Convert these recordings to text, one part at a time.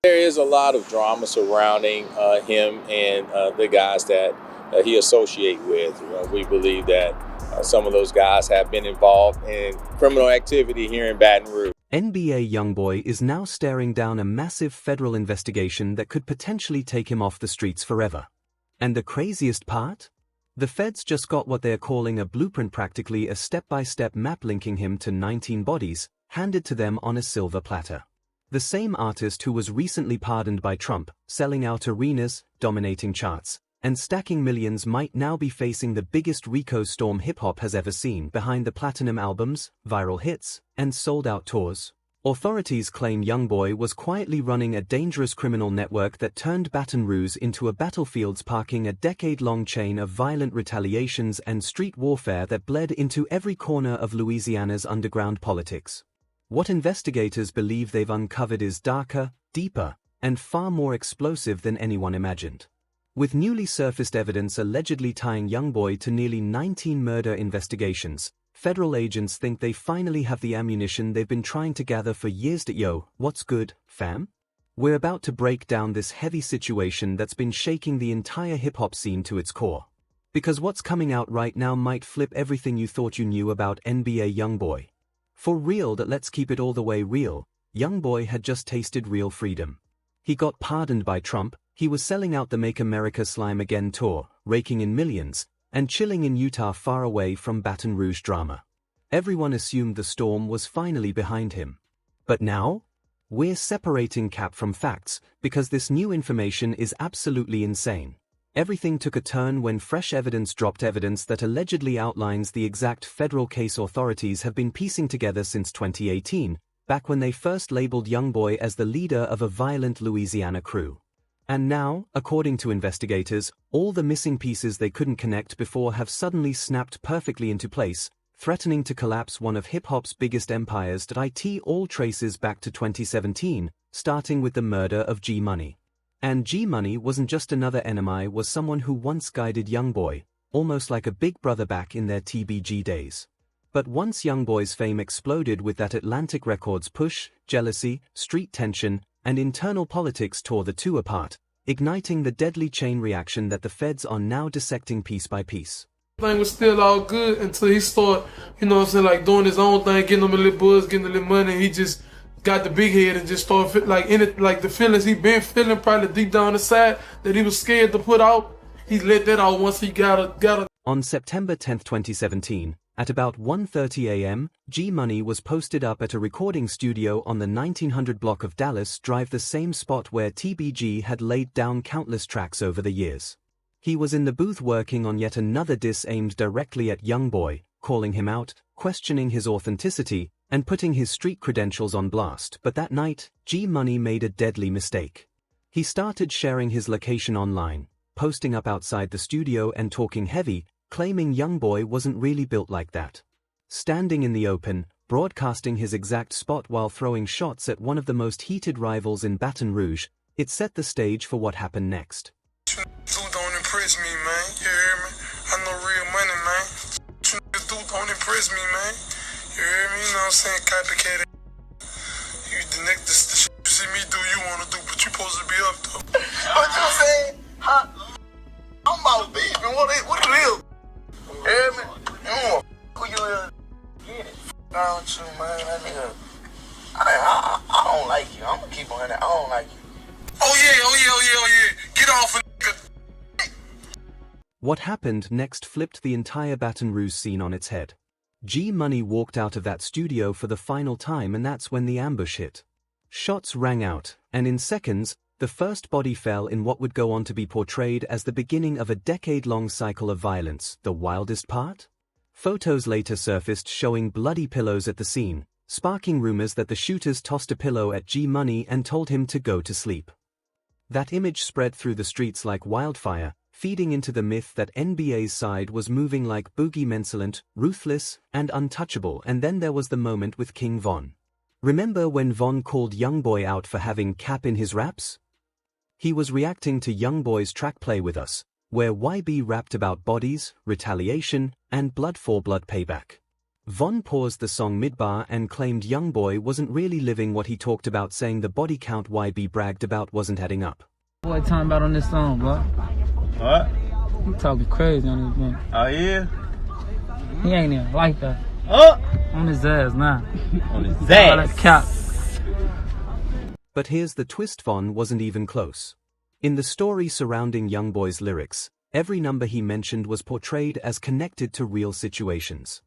There is a lot of drama surrounding him and the guys that he associate with. We believe that some of those guys have been involved in criminal activity here in Baton Rouge. NBA YoungBoy is now staring down a massive federal investigation that could potentially take him off the streets forever. And the craziest part? The feds just got what they're calling a blueprint, practically a step-by-step map linking him to 19 bodies, handed to them on a silver platter. The same artist who was recently pardoned by Trump, selling out arenas, dominating charts, and stacking millions might now be facing the biggest RICO storm hip-hop has ever seen behind the platinum albums, viral hits, and sold-out tours. Authorities claim YoungBoy was quietly running a dangerous criminal network that turned Baton Rouge into a battlefield, sparking a decade-long chain of violent retaliations and street warfare that bled into every corner of Louisiana's underground politics. What investigators believe they've uncovered is darker, deeper, and far more explosive than anyone imagined. With newly surfaced evidence allegedly tying YoungBoy to nearly 19 murder investigations, federal agents think they finally have the ammunition they've been trying to gather for years. Yo, what's good, fam? We're about to break down this heavy situation that's been shaking the entire hip-hop scene to its core. Because what's coming out right now might flip everything you thought you knew about NBA YoungBoy. For real, that let's keep it all the way real, YoungBoy had just tasted real freedom. He got pardoned by Trump, he was selling out the Make America Slime Again tour, raking in millions, and chilling in Utah far away from Baton Rouge drama. Everyone assumed the storm was finally behind him. But now? We're separating cap from facts, because this new information is absolutely insane. Everything took a turn when fresh evidence dropped, evidence that allegedly outlines the exact federal case authorities have been piecing together since 2018, back when they first labeled YoungBoy as the leader of a violent Louisiana crew. And now, according to investigators, all the missing pieces they couldn't connect before have suddenly snapped perfectly into place, threatening to collapse one of hip-hop's biggest empires. It all traces back to 2017, starting with the murder of G-Money. And G-Money wasn't just another enemy, was someone who once guided YoungBoy, almost like a big brother back in their TBG days. But once YoungBoy's fame exploded with that Atlantic Records push, jealousy, street tension, and internal politics tore the two apart, igniting the deadly chain reaction that the feds are now dissecting piece by piece. Thing was still all good until he started, like doing his own thing, getting him a little buzz, getting a little money. He just got the big head and just started like the feelings he been feeling probably deep down inside that he was scared to put out. He let that out once he got a. On September 10, 2017, at about 1:30 a.m., G-Money was posted up at a recording studio on the 1900 block of Dallas Drive, the same spot where TBG had laid down countless tracks over the years. He was in the booth working on yet another diss aimed directly at YoungBoy, calling him out, questioning his authenticity, and putting his street credentials on blast. But that night, G-Money made a deadly mistake. He started sharing his location online, posting up outside the studio and talking heavy, claiming YoungBoy wasn't really built like that. Standing in the open, broadcasting his exact spot while throwing shots at one of the most heated rivals in Baton Rouge, it set the stage for what happened next. Dude, don't impress me, man. You hear me? I know real money, man. Dude, don't impress me, man. You hear me? You know what I'm saying? Copycat. You the shit you see me do, you wanna do, but you supposed to be up though. What you saying? Huh? I'm about beef, and what it is? You hear me? You don't who you is? Get it. Down you, man. That nigga. I don't like you. I'm gonna keep on that. I don't like you. Oh yeah. Get off a nigga. What happened next flipped the entire Baton Rouge scene on its head. G-Money walked out of that studio for the final time, and that's when the ambush hit. Shots rang out, and in seconds, the first body fell in what would go on to be portrayed as the beginning of a decade-long cycle of violence. The wildest part? Photos later surfaced showing bloody pillows at the scene, sparking rumors that the shooters tossed a pillow at G-Money and told him to go to sleep. That image spread through the streets like wildfire, feeding into the myth that NBA's side was moving like Boogie Mensolent, ruthless, and untouchable. And then there was the moment with King Von. Remember when Von called YoungBoy out for having cap in his raps? He was reacting to YoungBoy's track Play With Us, where YB rapped about bodies, retaliation, and blood for blood payback. Von paused the song mid-bar and claimed YoungBoy wasn't really living what he talked about, saying the body count YB bragged about wasn't adding up. Boy talking about on this song, boy. What? He talking crazy on this one. Oh, yeah? He ain't even like that. Oh! On his ass now. On his All that cap. But here's the twist: Von wasn't even close. In the story surrounding YoungBoy's lyrics, every number he mentioned was portrayed as connected to real situations.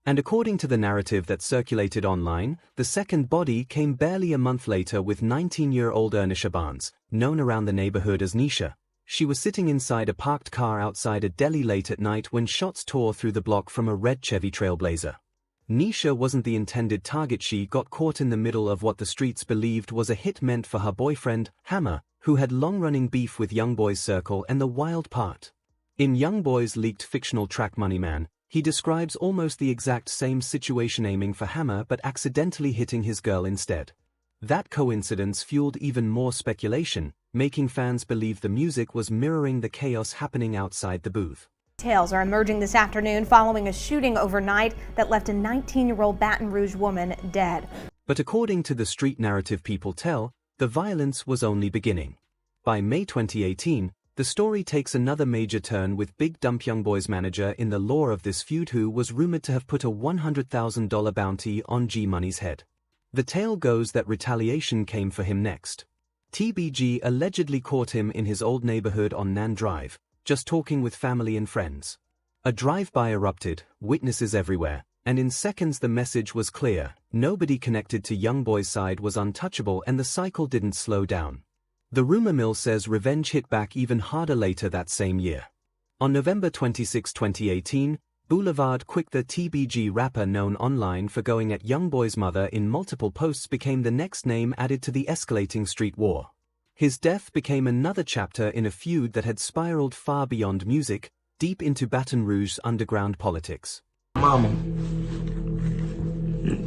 And according to the narrative that circulated online, the second body came barely a month later with 19-year-old Ernisha Barnes, known around the neighborhood as Nisha. She was sitting inside a parked car outside a deli late at night when shots tore through the block from a red Chevy Trailblazer. Nisha wasn't the intended target. She got caught in the middle of what the streets believed was a hit meant for her boyfriend, Hammer, who had long-running beef with YoungBoy's circle. And the wild part: in YoungBoy's leaked fictional track Money Man, he describes almost the exact same situation, aiming for Hammer but accidentally hitting his girl instead. That coincidence fueled even more speculation, making fans believe the music was mirroring the chaos happening outside the booth. Details are emerging this afternoon following a shooting overnight that left a 19-year-old Baton Rouge woman dead. But according to the street narrative people tell, the violence was only beginning. By May 2018, the story takes another major turn with Big Dump, YoungBoy's manager in the lore of this feud, who was rumored to have put a $100,000 bounty on G-Money's head. The tale goes that retaliation came for him next. TBG allegedly caught him in his old neighborhood on Nan Drive, just talking with family and friends. A drive-by erupted, witnesses everywhere, and in seconds the message was clear: nobody connected to YoungBoy's side was untouchable, and the cycle didn't slow down. The rumor mill says revenge hit back even harder later that same year. On November 26, 2018, Boulevard Quick, the TBG rapper known online for going at YoungBoy's mother in multiple posts, became the next name added to the escalating street war. His death became another chapter in a feud that had spiraled far beyond music, deep into Baton Rouge's underground politics. Mama,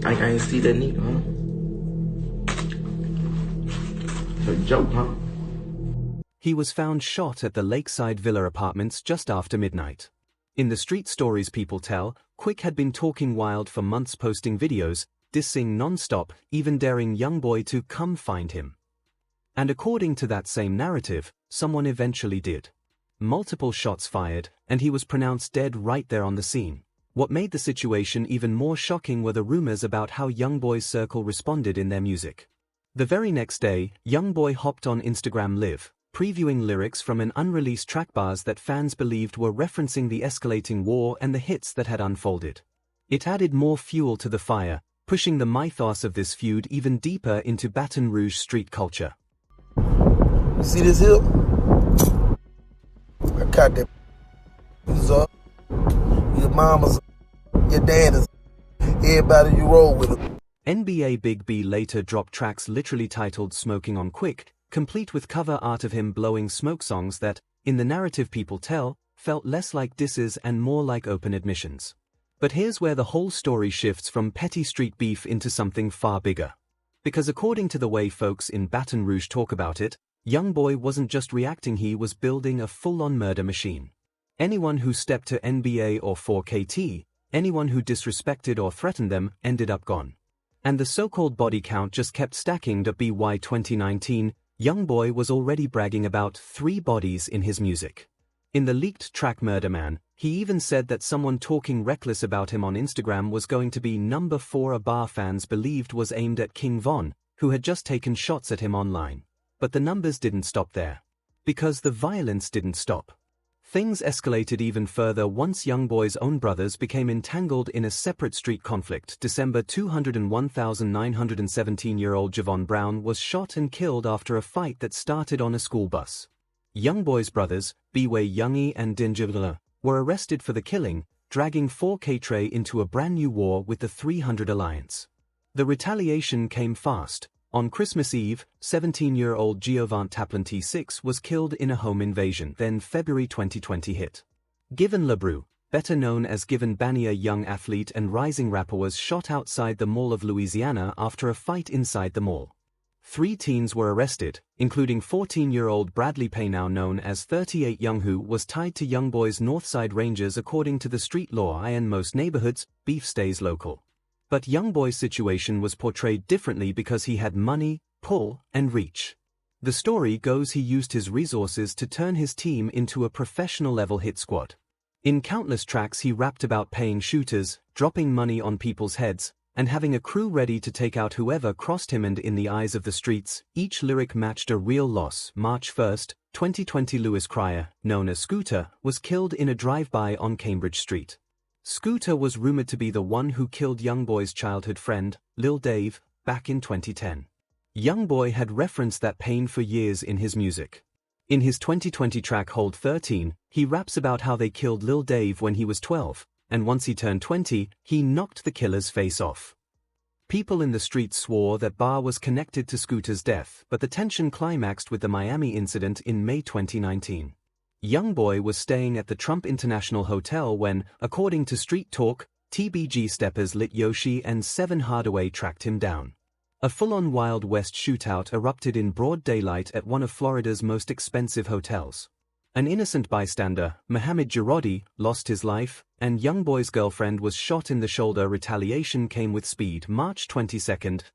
I ain't see that nigga, huh? A joke, huh? He was found shot at the Lakeside Villa Apartments just after midnight. In the street stories people tell, Quick had been talking wild for months, posting videos, dissing non-stop, even daring YoungBoy to come find him. And according to that same narrative, someone eventually did. Multiple shots fired, and he was pronounced dead right there on the scene. What made the situation even more shocking were the rumors about how YoungBoy's circle responded in their music. The very next day, YoungBoy hopped on Instagram Live, previewing lyrics from an unreleased track, bars that fans believed were referencing the escalating war and the hits that had unfolded. It added more fuel to the fire, pushing the mythos of this feud even deeper into Baton Rouge street culture. You see this hill? I caught that up. Your mama's, your dad's, everybody you roll with them. NBA Big B later dropped tracks literally titled Smoking on Quick, complete with cover art of him blowing smoke, songs that, in the narrative people tell, felt less like disses and more like open admissions. But here's where the whole story shifts from petty street beef into something far bigger. Because according to the way folks in Baton Rouge talk about it, YoungBoy wasn't just reacting, he was building a full-on murder machine. Anyone who stepped to NBA or 4KT, anyone who disrespected or threatened them, ended up gone. And the so-called body count just kept stacking. By 2019, YoungBoy was already bragging about 3 bodies in his music. In the leaked track Murder Man, he even said that someone talking reckless about him on Instagram was going to be number 4, a bar fans believed was aimed at King Von, who had just taken shots at him online. But the numbers didn't stop there. Because the violence didn't stop. Things escalated even further once YoungBoy's own brothers became entangled in a separate street conflict. December 201,917-year-old Javon Brown was shot and killed after a fight that started on a school bus. YoungBoy's brothers, B-Way Youngie and Dinjavla, were arrested for the killing, dragging 4K Trey into a brand new war with the 300 Alliance. The retaliation came fast. On Christmas Eve, 17-year-old Giovant Taplin T6 was killed in a home invasion. Then February 2020 hit. Given LeBrew, better known as Given Bania, young athlete and rising rapper, was shot outside the Mall of Louisiana after a fight inside the mall. 3 teens were arrested, including 14-year-old Bradley Pay, now known as 38 Young, who was tied to YoungBoy's Northside Rangers. According to the street law in most neighborhoods, beef stays local. But YoungBoy's situation was portrayed differently because he had money, pull, and reach. The story goes he used his resources to turn his team into a professional-level hit squad. In countless tracks he rapped about paying shooters, dropping money on people's heads, and having a crew ready to take out whoever crossed him. And in the eyes of the streets, each lyric matched a real loss. March 1, 2020, Lewis Cryer, known as Scooter, was killed in a drive-by on Cambridge Street. Scooter was rumored to be the one who killed YoungBoy's childhood friend, Lil Dave, back in 2010. YoungBoy had referenced that pain for years in his music. In his 2020 track Hold 13, he raps about how they killed Lil Dave when he was 12, and once he turned 20, he knocked the killer's face off. People in the streets swore that Barr was connected to Scooter's death, but the tension climaxed with the Miami incident in May 2019. YoungBoy was staying at the Trump International Hotel when, according to Street Talk, TBG steppers Lit Yoshi and 7 Hardaway tracked him down. A full-on Wild West shootout erupted in broad daylight at one of Florida's most expensive hotels. An innocent bystander, Mohamed Girardi, lost his life, and YoungBoy's girlfriend was shot in the shoulder. Retaliation came with speed. March 22,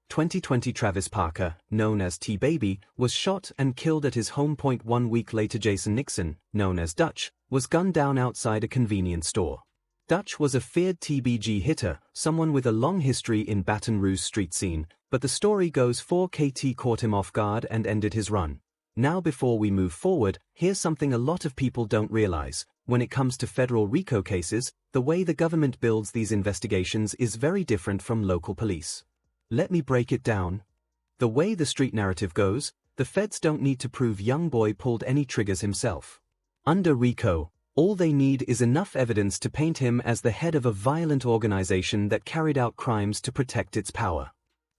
2020, Travis Parker, known as T-Baby, was shot and killed at his home. 1 week later, Jason Nixon, known as Dutch, was gunned down outside a convenience store. Dutch was a feared TBG hitter, someone with a long history in Baton Rouge street scene, but the story goes 4KT caught him off guard and ended his run. Now, before we move forward, here's something a lot of people don't realize. When it comes to federal RICO cases, the way the government builds these investigations is very different from local police. Let me break it down. The way the street narrative goes, the feds don't need to prove YoungBoy pulled any triggers himself. Under RICO, all they need is enough evidence to paint him as the head of a violent organization that carried out crimes to protect its power.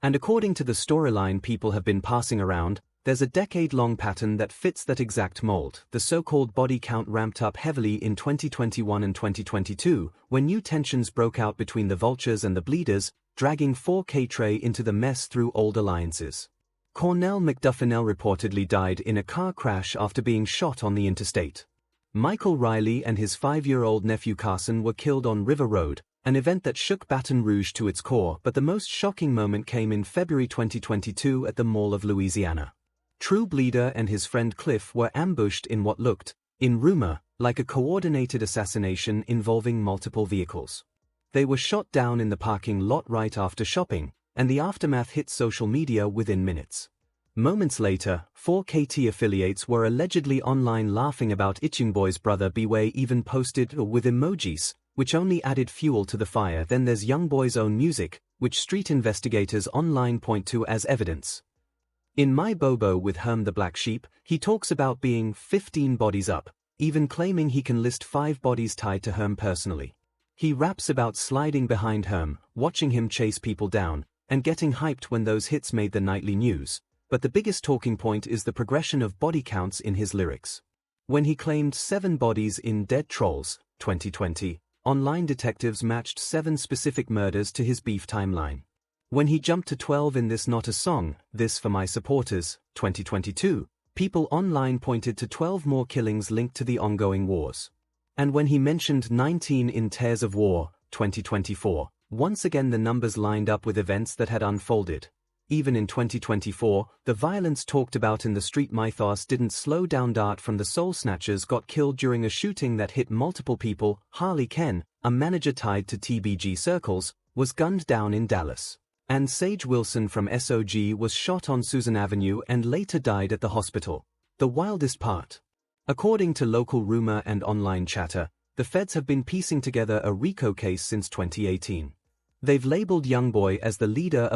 And according to the storyline people have been passing around, there's a decade-long pattern that fits that exact mold. The so-called body count ramped up heavily in 2021 and 2022, when new tensions broke out between the vultures and the bleeders, dragging 4K Trey into the mess through old alliances. Cornell McDuffinell reportedly died in a car crash after being shot on the interstate. Michael Riley and his 5-year-old nephew Carson were killed on River Road, an event that shook Baton Rouge to its core. But the most shocking moment came in February 2022 at the Mall of Louisiana. True Bleeder and his friend Cliff were ambushed in what looked, in rumor, like a coordinated assassination involving multiple vehicles. They were shot down in the parking lot right after shopping, and the aftermath hit social media within minutes. Moments later, 4KT affiliates were allegedly online laughing about YoungBoy's brother. Beway even posted with emojis, which only added fuel to the fire. Then there's YoungBoy's own music, which street investigators online point to as evidence. In My Bobo with Herm the Black Sheep, he talks about being 15 bodies up, even claiming he can list 5 bodies tied to Herm personally. He raps about sliding behind Herm, watching him chase people down, and getting hyped when those hits made the nightly news. But the biggest talking point is the progression of body counts in his lyrics. When he claimed 7 bodies in Dead Trolls, 2020, online detectives matched 7 specific murders to his beef timeline. When he jumped to 12 in This Not a Song, This For My Supporters, 2022, people online pointed to 12 more killings linked to the ongoing wars. And when he mentioned 19 in Tears of War, 2024, once again the numbers lined up with events that had unfolded. Even in 2024, the violence talked about in the street mythos didn't slow down. Dart from the Soul Snatchers got killed during a shooting that hit multiple people. Harley Ken, a manager tied to TBG circles, was gunned down in Dallas. And Sage Wilson from SOG was shot on Susan Avenue and later died at the hospital. The wildest part. According to local rumor and online chatter, the feds have been piecing together a RICO case since 2018. They've labeled YoungBoy as the leader of